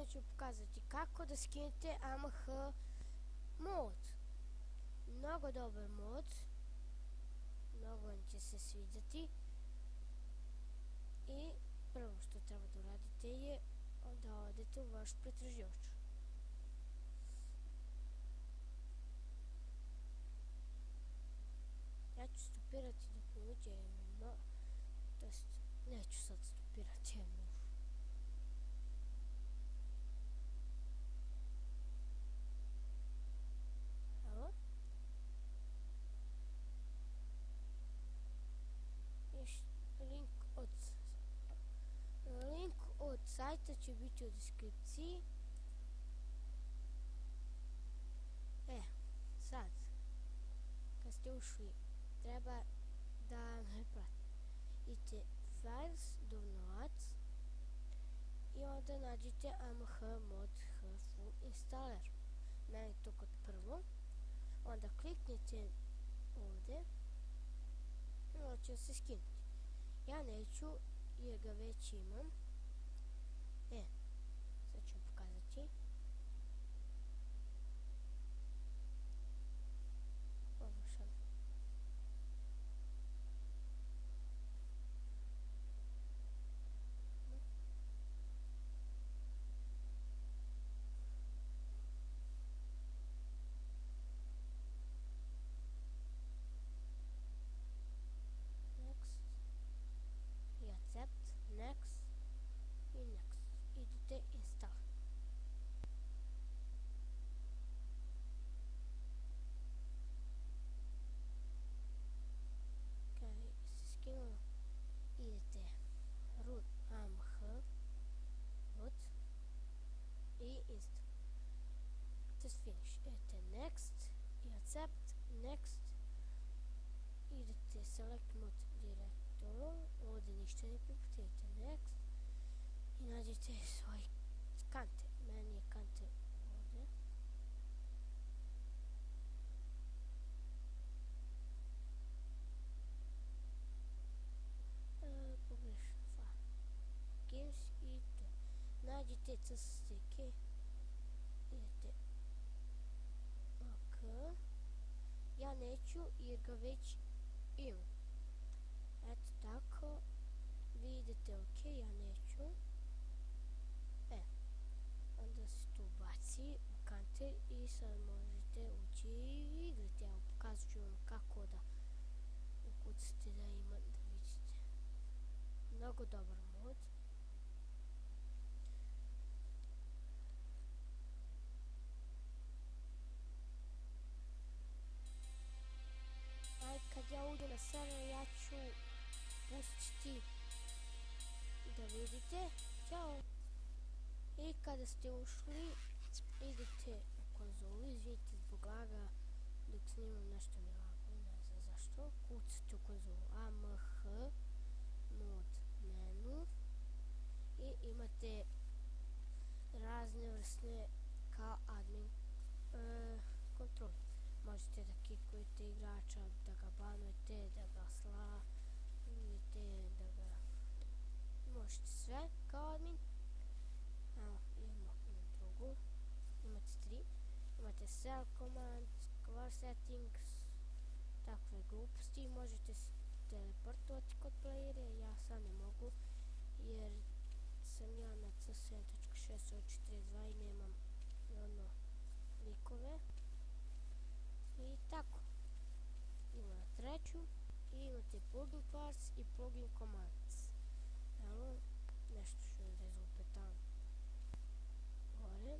danas ću pokazati kako da skinete AMH mod. Mnogo dobar mod, mnogo vam će se svidjeti. I prvo što treba da uradite je da odete u vaš pretraživač. Ja ću stopirati dok ne uđe MMO, to jest neću sad stopirati MMO. Evo. Link od sajta će biti u deskripciji. Sad, kad ste ušli, treba da me pratite. Idite Files, downloads i onda nađite AMH mod full installer. Meni to kod prvo. Onda kliknite ovdje i onda će se skinuti. Ja neću jer ga već imam. Sad ću pokazati. Next i next. Idite install. Kad se skinulo, idete root AMH root i install. Just finish. Idete next i accept, next. Idete select mod director, ovdje ništa ne priputite, next i nađete svoj kante. Meni je kante ovdje. Pogrešno file. Games i to. Nađite CSTK. Idete OK. Ja neću jer ga već imam. Eto tako. Vi idete OK, ja neću. Onda se tu baci u kante i sad možete ući i igrati. Evo, pokazat ću vam kako da ukucate da ima, da vidite. Mnogo dobar mod. Kad ja uđem na server, ja ću pustiti da vidite. Ćao! I kada ste ušli, idete u konzolu, izvinite zbog laga, dok snimam nešto mi lago, ne znam zašto. Kucate u konzolu AMH mod menu i imate razne vrste kao admin kontrol. Možete da kikujete igrača, da ga banujete, da ga slavite, da ga... Možete sve kao admin. Evo, imam drugu. Imate 3. Imate cell command, core settings, takve gluposti. Možete se teleportovati kod playere. Ja sad ne mogu jer sam ja na C7.642 i nemam likove. I tako. Idemo na treću. I imate plugin parts i plugin commands. Evo, nešto što je rezultatam gore.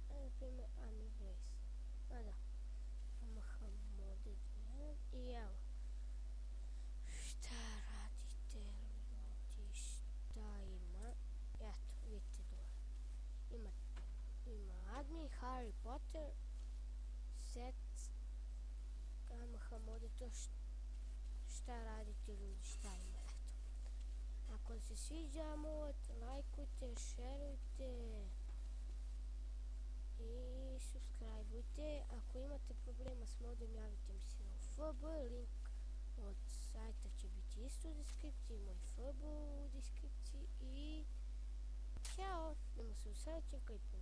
Na primjer, Army Blaze. AMH modded 1. I evo. Šta radite ljudi? Šta ima? Eto, vidite dole. Ima admin, Harry Potter, set, AMH mod je to šta radite ljudi, šta ima, eto. Ako se sviđa mod, lajkujte, šerujte i subscribeujte. Ako imate problema s modom, javite mi se na FB, link od sajta će biti isto u deskripciji, moj FB u deskripciji. Sad čekajte.